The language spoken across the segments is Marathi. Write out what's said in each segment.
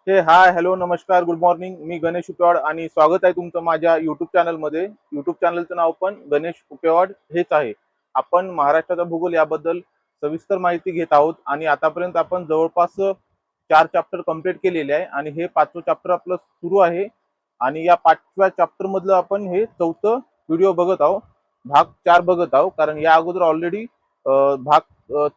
हाय हॅलो नमस्कार गुड मॉर्निंग. मी गणेश उपेवाड आणि स्वागत आहे तुमचं माझ्या युट्यूब चॅनलमध्ये. युट्यूब चॅनलचं नाव पण गणेश उपेवाड हेच आहे. आपण महाराष्ट्राचा भूगोल याबद्दल सविस्तर माहिती घेत आहोत आणि आतापर्यंत आपण जवळपास 4 चॅप्टर कंप्लीट केलेले आहे आणि हे 5वं चॅप्टर आपलं सुरू आहे. आणि या 5व्या चॅप्टर मधलं आपण हे 4थं व्हिडिओ बघत आहोत. भाग 4 बघत आहोत कारण या अगोदर ऑलरेडी भाग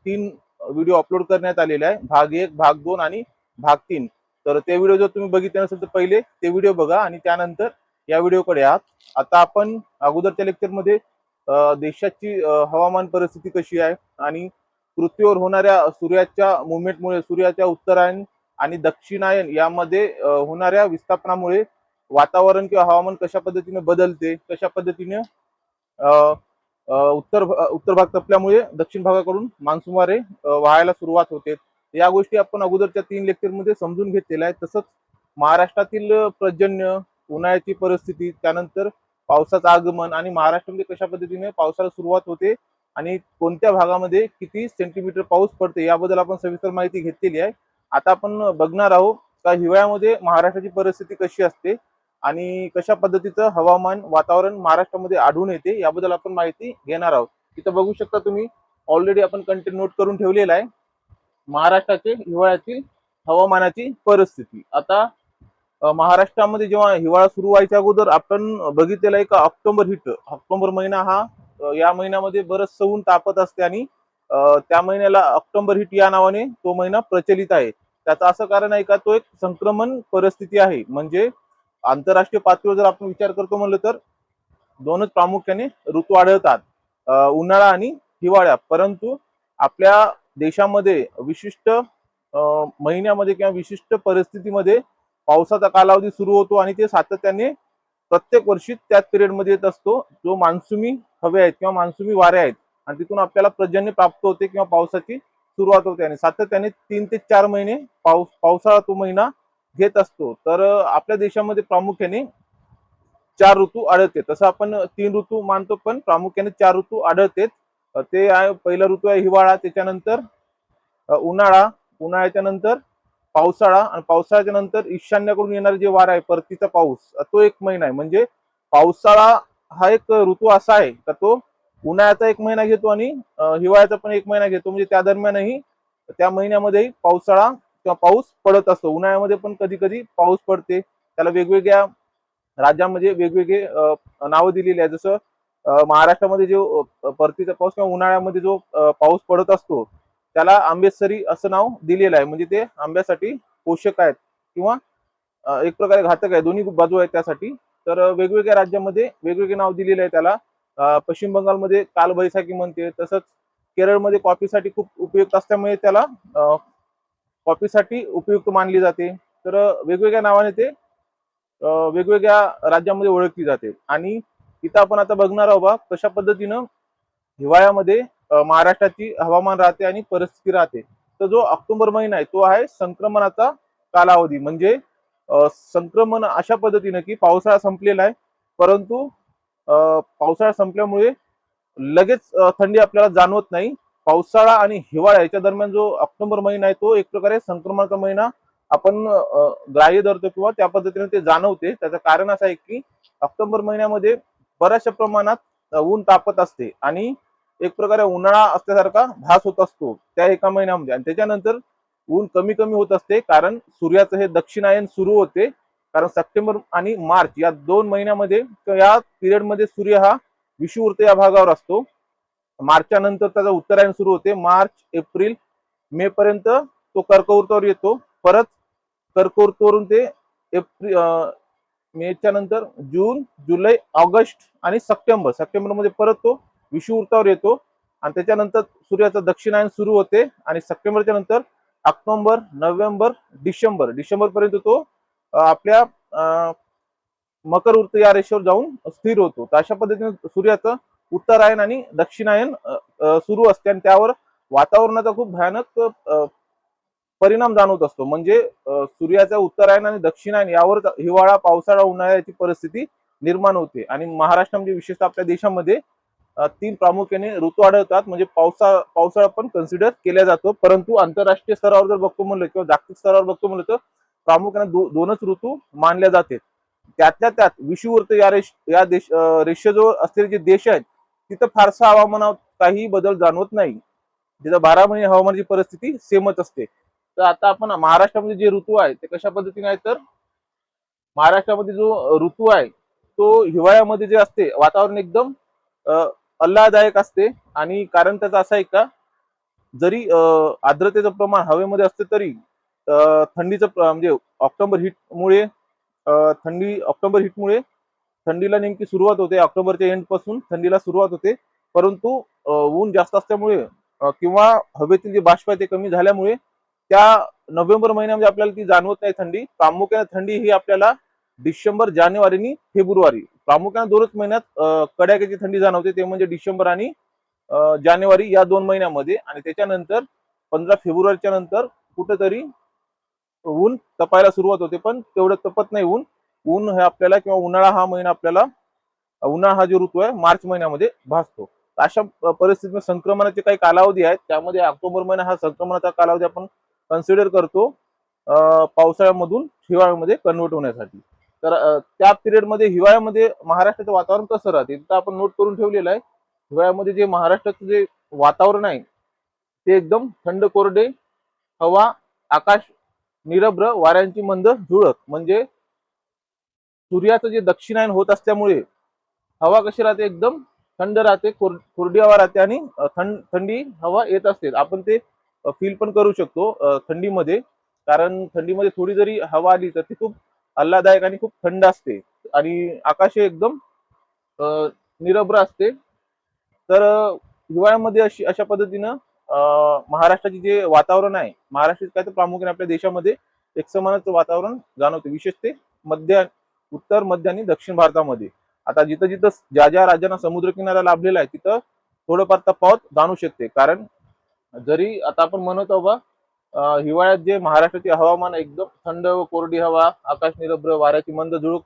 3 व्हिडिओ अपलोड करण्यात आलेले आहे. भाग 1, भाग 2 आणि भाग 3. तर ते व्हिडिओ जर तुम्ही बघितले नसेल तर पहिले ते व्हिडिओ बघा आणि त्यानंतर या व्हिडिओकडे आहात. आता आपण अगोदरच्या लेक्चरमध्ये देशाची हवामान परिस्थिती कशी आहे आणि पृथ्वीवर होणाऱ्या सूर्याच्या मुवमेंटमुळे सूर्याच्या उत्तरायण आणि दक्षिणायन यामध्ये होणाऱ्या विस्थापनामुळे वातावरण किंवा हवामान कशा पद्धतीने बदलते, कशा पद्धतीने उत्तर भाग तपल्यामुळे दक्षिण भागाकडून मान्सून वारे वाहायला सुरुवात होते. या गोष्टी आपण अगोदरच्या 3 लेक्चरमध्ये समजून घेतलेल्या आहेत. तसंच महाराष्ट्रातील पर्जन्य, उन्हाळ्याची परिस्थिती, त्यानंतर पावसाचं आगमन आणि महाराष्ट्रामध्ये कशा पद्धतीने पावसाला सुरुवात होते आणि कोणत्या भागामध्ये किती सेंटीमीटर पाऊस पडते याबद्दल आपण सविस्तर माहिती घेतलेली आहे. आता आपण बघणार आहोत का हिवाळ्यामध्ये महाराष्ट्राची परिस्थिती कशी असते आणि कशा पद्धतीचं हवामान वातावरण महाराष्ट्रामध्ये आढळून येते याबद्दल आपण माहिती घेणार आहोत. इथं बघू शकता तुम्ही ऑलरेडी आपण कंटेंट नोट करून ठेवलेला आहे. महाराष्ट्राचे हिवाळ्यातील हवामानाची परिस्थिती. आता महाराष्ट्रामध्ये जेव्हा हिवाळा सुरू व्हायच्या अगोदर आपण बघितलेला आहे का ऑक्टोबर हिट, ऑक्टोबर महिना हा या महिन्यामध्ये बरंच ऊन तापत असते आणि त्या महिन्याला ऑक्टोबर हिट या नावाने तो महिना प्रचलित आहे. त्याचं असं कारण आहे का तो एक संक्रमण परिस्थिती आहे. म्हणजे आंतरराष्ट्रीय पातळीवर जर आपण विचार करतो म्हणलं तर दोनच प्रामुख्याने ऋतू आढळतात, उन्हाळा आणि हिवाळा. परंतु आपल्या देशामध्ये विशिष्ट महिन्यामध्ये किंवा विशिष्ट परिस्थितीमध्ये पावसाचा कालावधी सुरू होतो आणि ते सातत्याने प्रत्येक वर्षी त्याच पिरियडमध्ये येत असतो, जो मान्सूनी हवे आहेत किंवा मान्सूनी वारे आहेत आणि तिथून आपल्याला पर्जन्य प्राप्त होते किंवा पावसाची सुरुवात होते आणि सातत्याने 3 ते 4 महिने पावसाळा तो महिना घेत असतो. तर आपल्या देशामध्ये प्रामुख्याने 4 ऋतू आढळते. तसं आपण 3 ऋतू मानतो पण प्रामुख्याने 4 ऋतू आढळते. ते आहे, पहिला ऋतू आहे हिवाळा, त्याच्यानंतर उन्हाळा, उन्हाळ्याच्या नंतर पावसाळा आणि पावसाळ्याच्या नंतर ईशान्येकडून येणारे जे वारा आहे परतीचा पाऊस, तो एक महिना आहे. म्हणजे पावसाळा हा एक ऋतू असा आहे का तो उन्हाळ्याचा एक महिना घेतो आणि हिवाळ्याचा पण एक महिना घेतो. म्हणजे त्या दरम्यानही त्या महिन्यामध्येही पावसाळा किंवा पाऊस पडत असतो. उन्हाळ्यामध्ये पण कधी कधी पाऊस पडते. त्याला वेगवेगळ्या राज्यामध्ये वेगवेगळे नावं दिलेली आहेत. जसं महाराष्ट्रामध्ये जो परतीचा पाऊस किंवा उन्हाळ्यामध्ये जो पाऊस पडत असतो त्याला आंबेसरी असं नाव दिलेलं आहे. म्हणजे ते आंब्यासाठी पोषक आहेत किंवा एक प्रकारे घातक आहे, दोन्ही बाजू आहेत त्यासाठी. तर वेगवेगळ्या राज्यामध्ये वेगवेगळे नाव दिलेले आहे त्याला. पश्चिम बंगालमध्ये कालबैसाखी म्हणते, तसंच केरळमध्ये कॉफीसाठी खूप उपयुक्त असल्यामुळे त्याला कॉफीसाठी उपयुक्त मानली जाते. तर वेगवेगळ्या नावाने ते वेगवेगळ्या राज्यामध्ये ओळखली जाते. आणि इथं आपण आता बघणार आहोत कशा पद्धतीनं हिवाळ्यामध्ये महाराष्ट्राची हवामान राहते आणि परिस्थिती राहते. तर जो ऑक्टोबर महिना आहे तो आहे संक्रमणाचा कालावधी. म्हणजे संक्रमण अशा पद्धतीनं की पावसाळा संपलेला आहे, परंतु पावसाळा संपल्यामुळे लगेच थंडी आपल्याला जाणवत नाही. पावसाळा आणि हिवाळा याच्या दरम्यान जो ऑक्टोबर महिना आहे तो एक प्रकारे संक्रमणाचा महिना आपण ग्राह्य धरतो किंवा त्या पद्धतीने ते जाणवते. त्याचं कारण असं आहे की ऑक्टोबर महिन्यामध्ये बऱ्याचशा प्रमाणात ऊन तापत असते आणि एक प्रकारे उन्हाळा असल्यासारखा भास होत असतो त्या एका महिन्यामध्ये. आणि त्याच्यानंतर ऊन कमी कमी होत असते कारण सूर्याचं हे दक्षिणायन सुरू होते. कारण सप्टेंबर आणि मार्च या 2 महिन्यामध्ये या पिरियडमध्ये सूर्य हा विषुववृत्त या भागावर असतो. मार्चच्या नंतर त्याचा उत्तरायण सुरू होते. मार्च, एप्रिल, मे पर्यंत तो कर्कवृत्तावर येतो. परत कर्कवृत्तावरून ते एप्रिल, मेच्या नंतर जून, जुलै, ऑगस्ट आणि सप्टेंबरमध्ये परत तो विषुववृत्तावर येतो आणि त्याच्यानंतर सूर्याचं दक्षिणायन सुरू होते आणि सप्टेंबरच्या नंतर ऑक्टोबर, नोव्हेंबर, डिसेंबर पर्यंत तो आपल्या मकर वृत्त या रेषेवर जाऊन स्थिर होतो. तर अशा पद्धतीने सूर्याचं उत्तरायण आणि दक्षिणायन सुरू असते आणि त्यावर वातावरणाचा खूप भयानक परिणाम जाणवत असतो. म्हणजे सूर्याचा उत्तरायण आणि दक्षिणायन यावर हिवाळा, पावसाळा, उन्हाळ्याची परिस्थिती निर्माण होते. आणि महाराष्ट्रामध्ये विशेषतः आपल्या देशामध्ये 3 प्रामुख्याने ऋतू आढळतात. म्हणजे पावसाळा पण कन्सिडर केला जातो. परंतु आंतरराष्ट्रीय स्तरावर जर बघतो म्हणलं किंवा जागतिक स्तरावर बघतो म्हणलं तर प्रामुख्याने दोनच ऋतू मानले जाते. त्यातल्या त्यात विषुववृत्त या रेषेजवळ असलेले जे देश आहेत तिथं फारसा हवामानात काही बदल जाणवत नाही. तिथं 12 महिने हवामानाची परिस्थिती सेमच असते. तर आता आपण महाराष्ट्रामध्ये जे ऋतू आहे ते कशा पद्धतीने आहे, तर महाराष्ट्रामध्ये जो ऋतू आहे तो हिवाळ्यामध्ये जे असते वातावरण एकदम आल्हाददायक असते. आणि कारण त्याचं असं आहे का, जरी आर्द्रतेचं प्रमाण हवेमध्ये असते तरी थंडीचं म्हणजे ऑक्टोबर हिटमुळे थंडीला नेमकी सुरुवात होते. ऑक्टोबरच्या एंड पासून थंडीला सुरुवात होते. परंतु ऊन जास्त असल्यामुळे किंवा हवेतील जे बाष्प आहे ते कमी झाल्यामुळे त्या नोव्हेंबर महिन्यामध्ये आपल्याला ती जाणवत नाही थंडी. प्रामुख्याने थंडी ही आपल्याला डिसेंबर, जानेवारी आणि फेब्रुवारी, प्रामुख्याने दोनच महिन्यात कडाक्याची थंडी जाणवते. ते म्हणजे डिसेंबर आणि जानेवारी या 2 महिन्यामध्ये. आणि त्याच्यानंतर 15 फेब्रुवारीच्या नंतर कुठेतरी ऊन तपायला सुरुवात होते, पण तेवढं तपत नाही ऊन. ऊन हे आपल्याला किंवा उन्हाळा हा महिना आपल्याला, उन्हाळा हा जो ऋतू आहे मार्च महिन्यामध्ये भासतो. अशा परिस्थितीत संक्रमणाचे काही कालावधी आहेत, त्यामध्ये ऑक्टोबर महिना हा संक्रमणाचा कालावधी आपण कन्सिडर करतो पावसाळ्यामधून हिवाळ्यामध्ये कन्वर्ट होण्यासाठी. तर त्या पिरियडमध्ये हिवाळ्यामध्ये महाराष्ट्राचं वातावरण कसं राहते तर आपण नोट करून ठेवलेलं आहे. हिवाळ्यामध्ये जे महाराष्ट्राचं जे वातावरण आहे ते एकदम थंड कोरडे, हवा, आकाश निरभ्र, वाऱ्यांची मंद झुळक. म्हणजे सूर्याचं जे दक्षिणायन होत असल्यामुळे हवा कशी राहते, एकदम थंड राहते, कोरडी हवा राहते आणि थंडी हवा येत असते. आपण ते फील पण करू शकतो थंडीमध्ये. कारण थंडीमध्ये थोडी जरी हवा आली तर ती खूप आल्हाददायक आणि खूप थंड असते आणि आकाश एकदम निरभ्र असते. तर हिवाळ्यामध्ये अशा पद्धतीनं महाराष्ट्राचे जे वातावरण आहे, महाराष्ट्रात काय तर प्रामुख्याने आपल्या देशामध्ये एकसमानच वातावरण जाणवते, विशेषतः मध्य, उत्तर, मध्य आणि दक्षिण भारतामध्ये. आता जिथं जिथं ज्या ज्या राज्यांना समुद्रकिनारा लाभलेला आहे तिथं थोडंफार तफावत जाणू शकते. कारण जरी आता आपण म्हणत आहोत हिवाळ्यात जे महाराष्ट्राचे हवामान एकदम थंड व कोरडी हवा, आकाश निरभ्र, वाऱ्याची मंद झुळूक,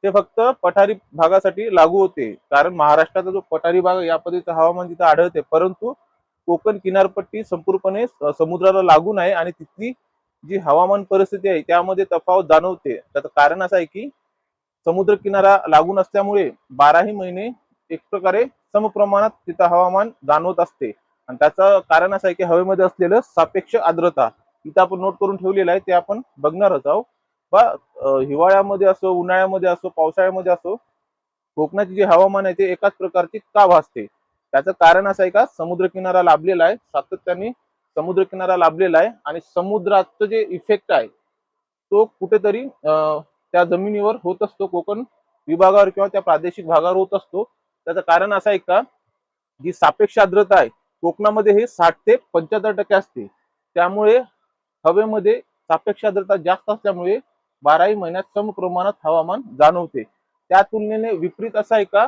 ते फक्त पठारी भागासाठी लागू होते. कारण महाराष्ट्राचा जो पठारी भाग या पद्धतीचं हवामान तिथं आढळते, परंतु कोकण किनारपट्टी संपूर्णपणे समुद्राला लागून आहे आणि तिथली जी हवामान परिस्थिती आहे त्यामध्ये तफावत जाणवते. त्याचं कारण असं आहे की समुद्र किनारा लागून असल्यामुळे 12 महिने एक प्रकारे समप्रमाणात तिथं हवामान जाणवत असते. आणि त्याचं कारण असं आहे की हवेमध्ये असलेलं सापेक्ष आर्द्रता इथं आपण नोट करून ठेवलेलं आहे, ते आपण बघणारच आहोत. हिवाळ्यामध्ये असो, उन्हाळ्यामध्ये असो, पावसाळ्यामध्ये असो, कोकणाचे जे हवामान आहे ते एकाच प्रकारचे का भासते. त्याचं कारण असं आहे का समुद्रकिनारा लाभलेला आहे, सातत्याने समुद्रकिनारा लाभलेला आहे आणि समुद्राचं जे इफेक्ट आहे तो कुठेतरी त्या जमिनीवर होत असतो, कोकण विभागावर किंवा त्या प्रादेशिक भागावर होत असतो. त्याचं कारण असं आहे का जी सापेक्ष आर्द्रता आहे कोकणामध्ये हे 60 ते 75% असते. त्यामुळे हवेमध्ये सापेक्ष आर्द्रता जास्त असल्यामुळे 12 महिन्यात समप्रमाणात हवामान जाणवते. त्या तुलनेने विपरीत असं आहे का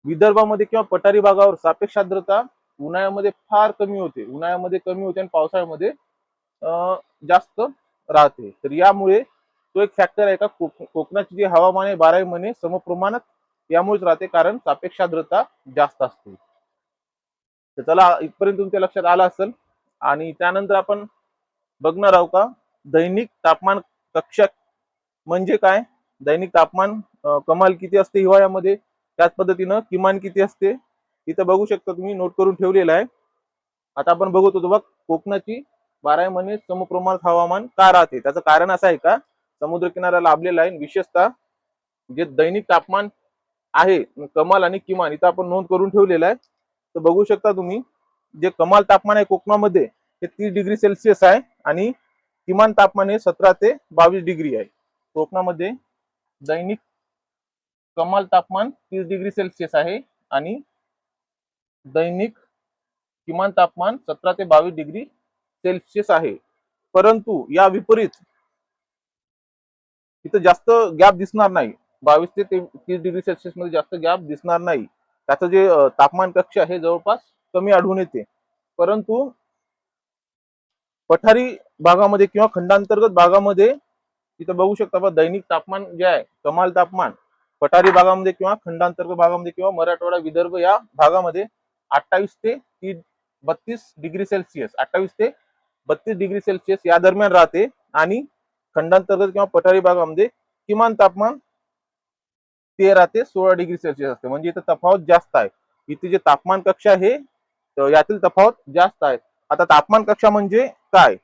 विदर्भामध्ये किंवा पठारी भागावर सापेक्ष आर्द्रता उन्हाळ्यामध्ये फार कमी होते, उन्हाळ्यामध्ये कमी होते आणि पावसाळ्यामध्ये जास्त राहते. तर यामुळे तो एक फॅक्टर आहे का कोकणाचे जे हवामान आहे 12 महिने समप्रमाणात यामुळेच राहते, कारण सापेक्ष आर्द्रता जास्त असते. तर चला इथपर्यंत तुमच्या लक्षात आलं असेल. आणि त्यानंतर आपण बघणार आहोत का दैनिक तापमान कक्षक म्हणजे काय, दैनिक तापमान कमाल किती असते हिवाळ्यामध्ये, त्याच पद्धतीनं किमान किती असते इथं बघू शकता तुम्ही, नोट करून ठेवलेलं आहे. आता आपण बघत होतो बघ कोकणाची 12 महिने समप्रमाणात हवामान का राहते. त्याचं कारण असं आहे का समुद्रकिनारा लाभलेला आहे, विशेषतः जे दैनिक तापमान आहे कमाल आणि किमान इथं आपण नोंद करून ठेवलेलं आहे. तर बघू शकता तुम्ही जे कमाल तापमान आहे कोकणामध्ये ते 30 डिग्री सेल्सिअस आहे आणि किमान तापमान हे 17 ते 22 डिग्री आहे. कोकणामध्ये दैनिक कमाल तापमान 30 डिग्री सेल्सिअस आहे आणि दैनिक किमान तापमान 17 ते 22 डिग्री सेल्सिअस आहे. परंतु या विपरीत इथं जास्त गॅप दिसणार नाही, 22 ते 30 डिग्री सेल्सिअस मध्ये जास्त गॅप दिसणार नाही. त्याचं जे तापमान कक्ष आहे जवळपास कमी आढळून येते. परंतु पठारी भागामध्ये किंवा खंडांतर्गत भागामध्ये इथं बघू शकता बघा दैनिक तापमान जे आहे कमाल तापमान पठारी भागामध्ये किंवा खंडांतर्गत भागामध्ये किंवा मराठवाडा विदर्भ या भागामध्ये 28 ते 32 डिग्री सेल्सिअस 28 ते 32 डिग्री सेल्सिअस या दरम्यान राहते. आणि खंडांतर्गत किंवा पठारी भागामध्ये किमान तापमान 13 ते 16 डिग्री सेल्सिअस असते. म्हणजे इथं तफावत जास्त आहे. इथे जे तापमान कक्षा आहे यातील तफावत जास्त आहे. आता तापमान कक्षा म्हणजे काय?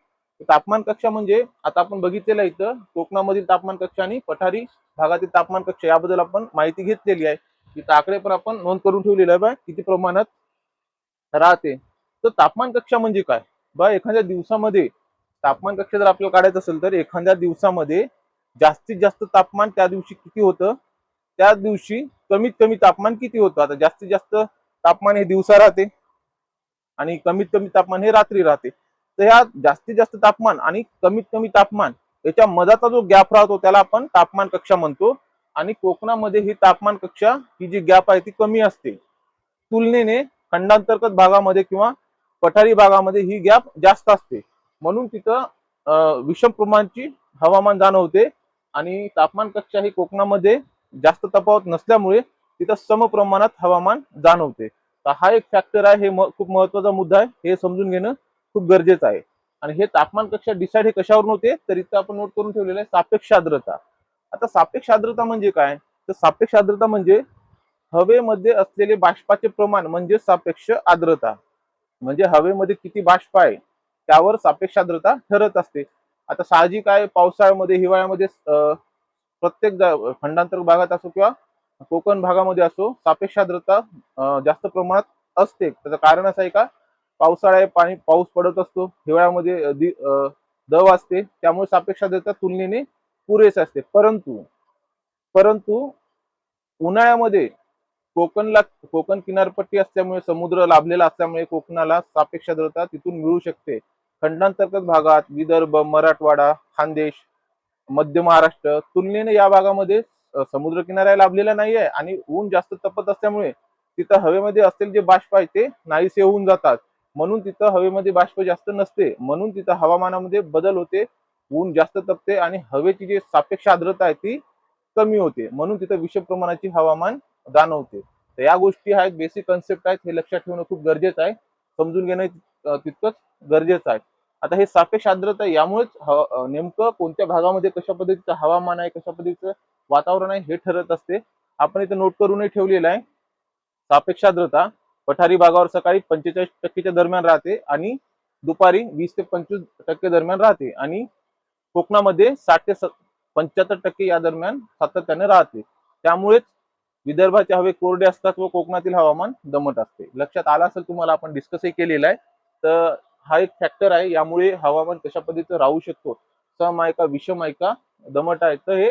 तापमान कक्षा म्हणजे आता आपण बघितलेलं इथं कोकणामधील तापमान कक्षा आणि पठारी भागातील तापमान कक्षा याबद्दल आपण माहिती घेतलेली आहे. इथं आकडे पण आपण नोंद करून ठेवलेले आहे बा किती प्रमाणात राहते. तर तापमान कक्षा म्हणजे काय? बा एखाद्या दिवसामध्ये तापमान कक्षा जर आपल्याला काढायचं असेल तर एखाद्या दिवसामध्ये जास्तीत जास्त तापमान त्या दिवशी किती होतं, त्या दिवशी कमीत कमी तापमान किती होतं. आता जास्तीत जास्त तापमान हे दिवसा राहते आणि कमीत कमी तापमान हे रात्री राहते. तर ह्या जास्तीत जास्त तापमान आणि कमीत कमी तापमान याच्या मधाचा जो गॅप राहतो त्याला आपण तापमान कक्षा म्हणतो. आणि कोकणामध्ये ही तापमान कक्षा ही जी गॅप आहे ती कमी असते. तुलनेने खंडांतर्गत भागामध्ये किंवा पठारी भागामध्ये ही गॅप जास्त असते. म्हणून तिथं विषम प्रमाणाची हवामान जाणवते आणि तापमान कक्षा ही कोकणामध्ये जास्त तफावत नसल्यामुळे तिथं सम प्रमाणात हवामान जाणवते. तर हा एक फॅक्टर आहे. हे खूप महत्वाचा मुद्दा आहे. हे समजून घेणं खूप गरजेचं आहे. आणि हे तापमान कक्षा डिसाईड हे कशावरून होते तर इथं आपण नोट करून ठेवलेलं आहे सापेक्ष आर्द्रता. आता सापेक्ष आर्द्रता म्हणजे काय? तर सापेक्ष आर्द्रता म्हणजे हवेमध्ये असलेले बाष्पाचे प्रमाण म्हणजे सापेक्ष आर्द्रता. म्हणजे हवेमध्ये किती बाष्प आहे त्यावर सापेक्ष आर्द्रता ठरत असते. आता साहजिक आहे पावसाळ्यामध्ये हिवाळ्यामध्ये प्रत्येक खंडांतर भागात असो किंवा कोकण भागामध्ये असो सापेक्ष आर्द्रता जास्त प्रमाणात असते. त्याचं कारण असं आहे का पावसाळ्यात पाऊस पडत असतो, हिवाळ्यामध्ये दव असते, त्यामुळे सापेक्ष आर्द्रता तुलनेने पुरेसे असते. परंतु परंतु उन्हाळ्यामध्ये कोकण किनारपट्टी असल्यामुळे समुद्र लाभलेला असल्यामुळे कोकणाला सापेक्ष आर्द्रता तिथून मिळू शकते. खंडांतर्गत भागात विदर्भ, मराठवाडा, खानदेश, मध्य महाराष्ट्र तुलनेने या भागामध्ये समुद्र किनारा लाभलेला नाही आहे आणि ऊन जास्त तपत असल्यामुळे तिथं हवेमध्ये असलेले जे बाष्प आहे ते नाहीसे होऊन जातात. म्हणून तिथं हवेमध्ये बाष्प जास्त नसते. म्हणून तिथं हवामानामध्ये बदल होते. ऊन जास्त तपते आणि हवेची जी सापेक्ष आर्द्रता आहे ती कमी होते. म्हणून तिथं विषम प्रमाणाची हवामान जाणवते. तर या गोष्टी आहेत, बेसिक कन्सेप्ट आहेत, हे लक्षात ठेवणं खूप गरजेचं आहे. समजून घेणं तितकंच गरजेचं आहे. आता हे सापेक्ष आर्द्रता यामुळेच नेमकं कोणत्या भागामध्ये कशा पद्धतीचं हवामान आहे, कशा पद्धतीचं वातावरण आहे हे ठरत असते. आपण इथे नोट करूनही ठेवलेलं आहे. सापेक्ष आर्द्रता पठारी भागावर सकाळी 45% दरम्यान राहते आणि दुपारी 20 ते 25% दरम्यान राहते आणि कोकणामध्ये 60 ते 75% या दरम्यान सातत्याने राहते. त्यामुळेच विदर्भाचे हवे कोरडे असतात व कोकणातील हवामान दमट असते. लक्षात आलं असेल तुम्हाला, आपण डिस्कसही केलेलं आहे. तर हा एक फॅक्टर आहे, यामुळे हवामान कशा पद्धतीचं राहू शकतो, सम आहे का विषम आहे का दमट आहे, तर हे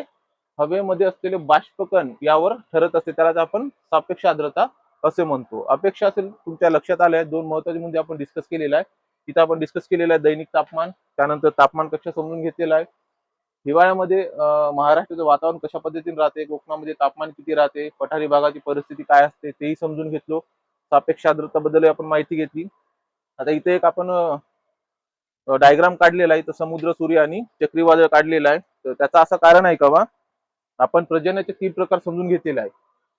हवेमध्ये असलेले बाष्पकण यावर ठरत असते. त्यालाच आपण सापेक्ष आर्द्रता असे म्हणतो. अपेक्षा असेल तुमच्या लक्षात आल्या, दोन महत्वाचे मुद्दे आपण डिस्कस केलेला आहे. इथं आपण डिस्कस केलेलं आहे दैनिक तापमान, त्यानंतर तापमान कक्षा समजून घेतलेला आहे. हिवाळ्यामध्ये महाराष्ट्राचं वातावरण कशा पद्धतीने राहते, कोकणामध्ये तापमान किती राहते, पठारी भागाची परिस्थिती काय असते तेही समजून घेतलो. सापेक्ष आर्द्रता बद्दल आपण माहिती घेतली. आता इथे एक आपण डायग्राम काढलेला आहे, तर समुद्र, सूर्य आणि चक्रीवादळ काढलेला आहे. तर त्याचं असं कारण आहे का बा, आपण पर्जन्याचे 3 प्रकार समजून घेतलेले आहे.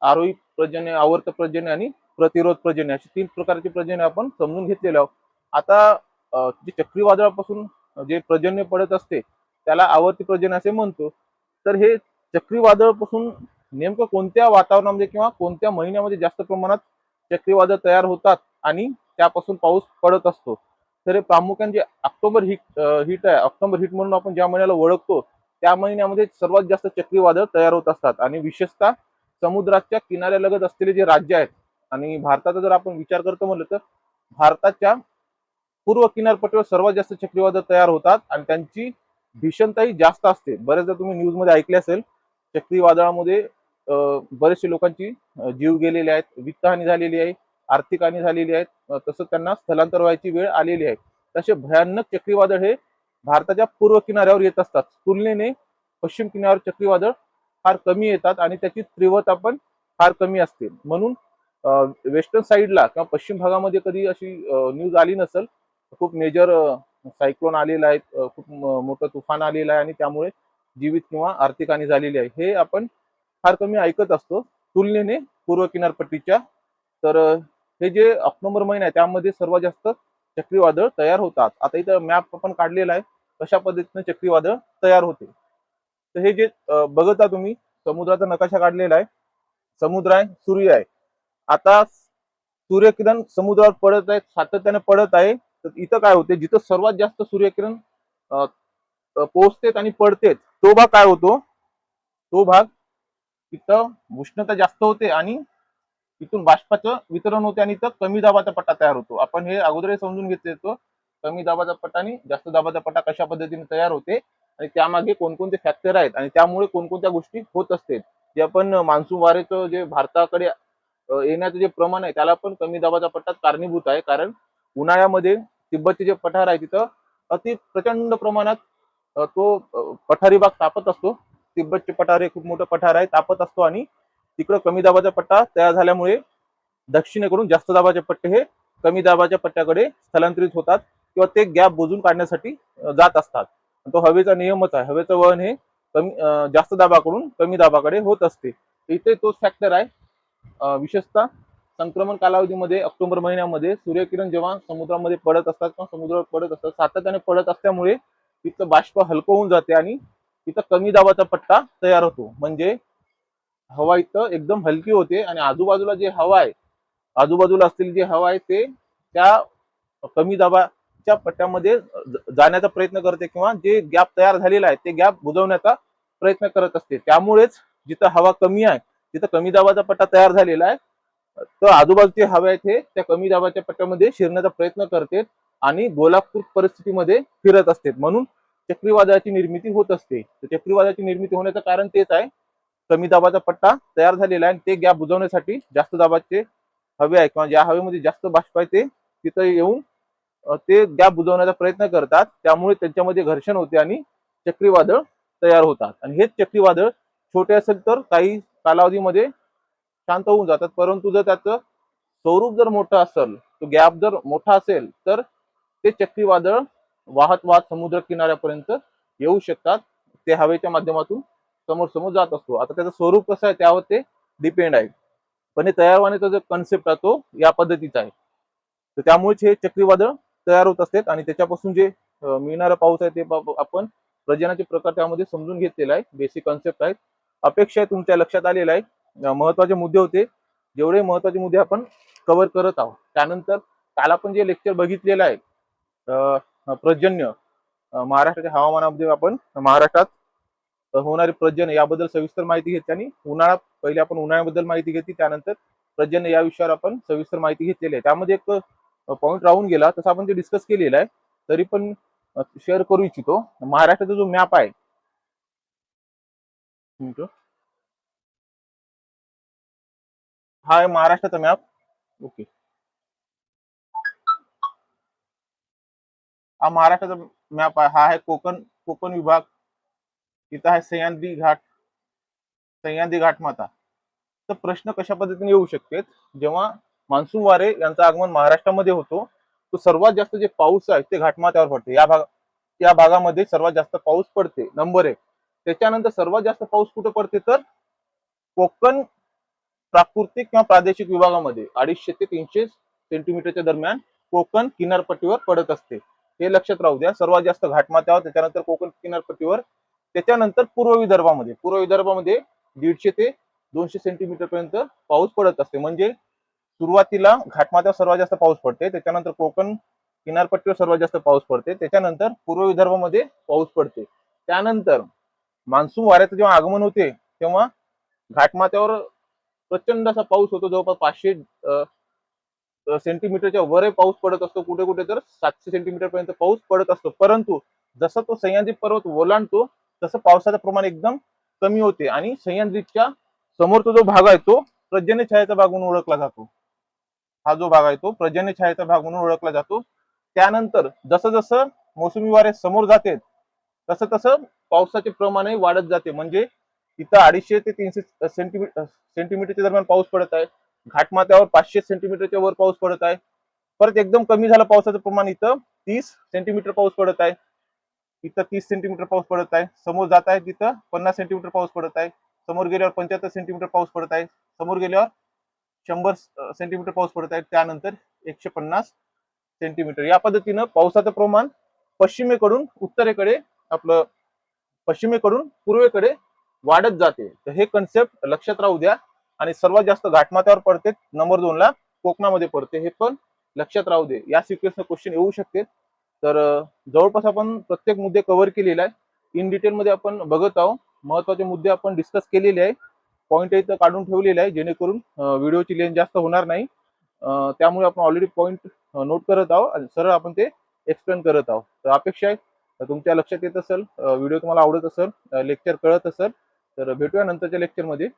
आरोही पर्जन्य, आवर्त पर्जन्य आणि प्रतिरोध पर्जन्य असे 3 प्रकारचे पर्जन्य आपण समजून घेतलेले आहोत. आता जे चक्रीवादळापासून जे पर्जन्य पडत असते त्याला आवर्ती पर्जन्य असे म्हणतो. तर हे चक्रीवादळापासून नेमकं कोणत्या वातावरणामध्ये किंवा कोणत्या महिन्यामध्ये जास्त प्रमाणात चक्रीवादळ तयार होतात आणि त्यापासून पाऊस पडत असतो, तर हे प्रामुख्याने जे ऑक्टोबर हीट आहे, ऑक्टोबर हीट म्हणून आपण ज्या महिन्याला ओळखतो त्या महिन्यामध्ये सर्वात जास्त चक्रीवादळ तयार होत असतात. आणि विशेषतः समुद्राच्या किनाऱ्यालगत असलेले जे राज्य आहेत, आणि भारताचा जर आपण विचार करतो म्हणलं तर भारताच्या पूर्व किनारपट्टीवर सर्वात जास्त चक्रीवादळ तयार होतात आणि त्यांची भीषणताही जास्त असते. बरेचदा तुम्ही न्यूज मध्ये ऐकले असेल, चक्रीवादळामध्ये बरेचसे लोकांची जीव गेलेले आहेत, वित्तहानी झालेली आहे, आर्थिक हानी झालेली आहे, तसंच त्यांना स्थलांतर व्हायची वेळ आलेली आहे. तसे भयानक चक्रीवादळ हे भारताच्या पूर्व किनाऱ्यावर येत असतात. तुलनेने पश्चिम किनाऱ्यावर चक्रीवादळ फार कमी येतात आणि त्याची तीव्रता पण फार कमी असते. म्हणून वेस्टर्न साईडला किंवा पश्चिम भागामध्ये कधी अशी न्यूज आली नसेल, खूप मेजर सायक्लोन आलेला आहे, खूप मोठं तुफान आलेलं आहे आणि त्यामुळे जीवित किंवा आर्थिक हानी झालेली आहे, हे आपण फार कमी ऐकत असतो तुलनेने पूर्व किनारपट्टीच्या. तर हे जे ऑक्टोबर महिना आहे त्यामध्ये सर्वात जास्त चक्रीवादळ तयार होतात. आता इथं मॅप आपण काढलेला आहे, कशा पद्धतीने चक्रीवादळ तयार होते. तर हे जे बघता तुम्ही समुद्राचा नकाशा काढलेला आहे. समुद्र आहे, सूर्य आहे. आता सूर्यकिरण समुद्रावर पडत आहेत, सातत्याने पडत आहे. तर इथं काय होते, जिथं सर्वात जास्त सूर्यकिरण पोहोचतेत आणि पडतेत, तो भाग काय होतो, तो भाग तिथं उष्णता जास्त होते आणि तिथून बाष्पाचं वितरण होते आणि इथं कमी दाबाचा पट्टा तयार होतो. आपण हे अगोदर समजून घेतले होतो, कमी दाबाचा पट्टा आणि जास्त दाबाचा पट्टा कशा पद्धतीने तयार होते आणि त्यामागे कोणकोणते फॅक्टर आहेत आणि त्यामुळे कोणकोणत्या गोष्टी होत असते. जे आपण मान्सून वारेचं जे भारताकडे येण्याचं जे प्रमाण आहे त्याला पण कमी दाबाचा पट्टा कारणीभूत आहे. कारण उन्हाळ्यामध्ये तिब्बतचे जे पठार आहे तिथं अति प्रचंड प्रमाणात पठारी भाग तापत असतो. तिब्बतचे पठार हे खूप मोठं पठार आहे, तापत असतो आणि तिकडं कमी दाबाचा पट्टा तयार झाल्यामुळे दक्षिणेकडून जास्त दाबाचे पट्टे हे कमी दाबाच्या पट्ट्याकडे स्थलांतरित होतात किंवा ते गॅप बुजून काढण्यासाठी जात असतात. तो हवेचा नियमच आहे. हवेचं वहन हे जास्त दाबाकडून कमी दाबाकडे होत असते. इथे तोच फॅक्टर आहे. विशेषतः संक्रमण कालावधीमध्ये ऑक्टोबर महिन्यामध्ये सूर्यकिरण जेव्हा समुद्रामध्ये पडत असतात किंवा समुद्रावर पडत असतात, सातत्याने पडत असल्यामुळे तिथं बाष्प हलकं होऊन जाते आणि तिथं कमी दाबाचा पट्टा तयार होतो. म्हणजे हवा इथं एकदम हलकी होते आणि आजूबाजूला जे हवा आहे, आजूबाजूला असलेली जी हवा आहे ते त्या कमी दाबाच्या पट्ट्यामध्ये जाण्याचा प्रयत्न करते किंवा जे गॅप तयार झालेला आहे ते गॅप बुजवण्याचा प्रयत्न करत असते. त्यामुळेच जिथं हवा कमी आहे तिथं कमी दाबाचा पट्टा तयार झालेला आहे, तर आजूबाजूचे हवे आहेत हे त्या कमी दाबाच्या पट्ट्यामध्ये शिरण्याचा प्रयत्न करते आणि गोलाकृत परिस्थितीमध्ये फिरत असते. म्हणून चक्रीवादळाची निर्मिती होत असते. चक्रीवादळाची निर्मिती होण्याचं कारण तेच आहे, कमी दाबाचा पट्टा तयार झालेला आहे आणि ते गॅप बुजवण्यासाठी जास्त दाबाचे हवे आहे किंवा ज्या हवेमध्ये जास्त बाष्प आहे ते तिथं येऊन ते गॅप बुजवण्याचा प्रयत्न करतात. त्यामुळे त्यांच्यामध्ये घर्षण होते आणि चक्रीवादळ तयार होतात. आणि हेच चक्रीवादळ छोटे असेल तर काही कालावधीमध्ये शांत होऊन जातात, परंतु जर त्याचं स्वरूप जर मोठं असेल, तो गॅप जर मोठा असेल तर ते चक्रीवादळ वाहत वाहत समुद्र किनाऱ्यापर्यंत येऊ शकतात. ते हवेच्या माध्यमातून समोर समोर जात असतो. आता त्याचं स्वरूप कसं आहे त्यावर ते डिपेंड आहे, पण हे तयार होण्याचा जो कन्सेप्ट आहे तो या पद्धतीचा आहे. तर त्यामुळेच हे चक्रीवादळ तयार होत असतात आणि त्याच्यापासून जे मिळणारा पाऊस आहे ते आपण पर्जन्याचे प्रकार त्यामध्ये समजून घेतलेला आहे. बेसिक कन्सेप्ट आहेत. अपेक्षा आहे तुमच्या लक्षात आलेला आहे. महत्वाचे मुद्दे होते, जेवढे महत्वाचे मुद्दे आपण कव्हर करत आहोत. त्यानंतर काल आपण जे लेक्चर बघितलेलं आहे पर्जन्य, महाराष्ट्राच्या हवामानामध्ये आपण महाराष्ट्रात होणारे पर्जन्य याबद्दल सविस्तर माहिती घेतली आणि पहिले आपण उन्हाळ्याबद्दल माहिती घेतली, त्यानंतर पर्जन्य या विषयावर आपण सविस्तर माहिती घेतलेली आहे. त्यामध्ये एक पॉईंट राहून गेला, तसं आपण ते डिस्कस केलेलं आहे, तरी पण शेअर करू इच्छितो. महाराष्ट्राचा जो मॅप आहे, हा आहे महाराष्ट्राचा मॅप. ओके, हा महाराष्ट्राचा मॅप आहे. हा आहे कोकण कोकण विभाग. इथं आहे सह्याद्री घाटमाता. तर प्रश्न कशा पद्धतीने येऊ शकते, जेव्हा मान्सून वारे यांचं आगमन महाराष्ट्रामध्ये होतो तो सर्वात जास्त जे पाऊस आहे ते घाटमाथ्यावर पडते. या भागामध्ये सर्वात जास्त पाऊस पडते, नंबर 1. त्याच्यानंतर सर्वात जास्त पाऊस कुठे पडते तर कोकण प्राकृतिक किंवा प्रादेशिक विभागामध्ये 250 ते 300 सेंटीमीटरच्या दरम्यान कोकण किनारपट्टीवर पडत असते. हे लक्षात राहू द्या. सर्वात जास्त घाटमाथ्यावर, त्याच्यानंतर कोकण किनारपट्टीवर, त्याच्यानंतर पूर्व विदर्भामध्ये 150 ते 200 सेंटीमीटर पर्यंत पाऊस पडत असते. म्हणजे सुरुवातीला घाटमाथ्यावर सर्वात जास्त पाऊस पडते, त्याच्यानंतर कोकण किनारपट्टीवर सर्वात जास्त पाऊस पडते, त्याच्यानंतर पूर्व विदर्भामध्ये पाऊस पडते. त्यानंतर मान्सून वाऱ्याचं जेव्हा आगमन होते तेव्हा घाटमाथ्यावर प्रचंड असा पाऊस होतो. जवळपास 500 सेंटीमीटरच्या वर पाऊस पडत असतो, कुठे कुठे तर 700 सेंटीमीटर पर्यंत पाऊस पडत असतो. परंतु जसं तो सह्याद्री पर्वत ओलांडतो तसं पावसाचं प्रमाण एकदम कमी होते आणि सह्याद्रीच्या समोरचा जो भाग आहे तो पर्जन्य छायेचा भाग म्हणून ओळखला जातो. हा जो भाग आहे तो पर्जन्य छायेचा भाग म्हणून ओळखला जातो. त्यानंतर जसं जसं मोसमी वारे समोर जाते तसं तसं पावसाचे प्रमाणही वाढत जाते. म्हणजे इथं 250 ते 300 सेंटीमीटरच्या दरम्यान पाऊस पडत आहे, घाटमाथ्यावर 500 सेंटीमीटरच्या वर पाऊस पडत आहे. परत एकदम कमी झालं पावसाचं प्रमाण, इथं 30 सेंटीमीटर पाऊस पडत आहे, इथं 30 सेंटीमीटर पाऊस पडत आहे. समोर जात आहे तिथं 50 सेंटीमीटर पाऊस पडत आहे, समोर गेल्यावर 75 सेंटीमीटर पाऊस पडत आहे, समोर गेल्यावर 100 सेंटीमीटर पाऊस पडत आहे, त्यानंतर 150 सेंटीमीटर. या पद्धतीनं पावसाचं प्रमाण पश्चिमेकडून उत्तरेकडे आपलं पश्चिमेकडून पूर्वेकडे वाढत जाते. तर हे कन्सेप्ट लक्षात राहू द्या. आणि सर्वात जास्त घाटमाथ्यावर पडते नंबर 2 ला कोकणामध्ये पडते, हे पण लक्षात राहू दे. या सिक्वेन्सनं क्वेश्चन येऊ शकते. तर जवळपास आपण प्रत्येक मुद्दे कव्हर केलेला आहे. इन डिटेल मध्ये आपण बघत आहोत. महत्वाचे मुद्दे आपण डिस्कस केलेले आहे. पॉईंट इथं काढून ठेवलेले आहे जेणेकरून व्हिडिओची लेंथ जास्त होणार नाही. त्यामुळे आपण ऑलरेडी पॉईंट नोट करत आहोत आणि सरळ आपण ते एक्सप्लेन करत आहोत. तर अपेक्षा आहे तुमच्या लक्षात येत असेल, व्हिडिओ तुम्हाला आवडत असेल, लेक्चर कळत असेल, तर भेटूया नंतरच्या लेक्चरमध्ये.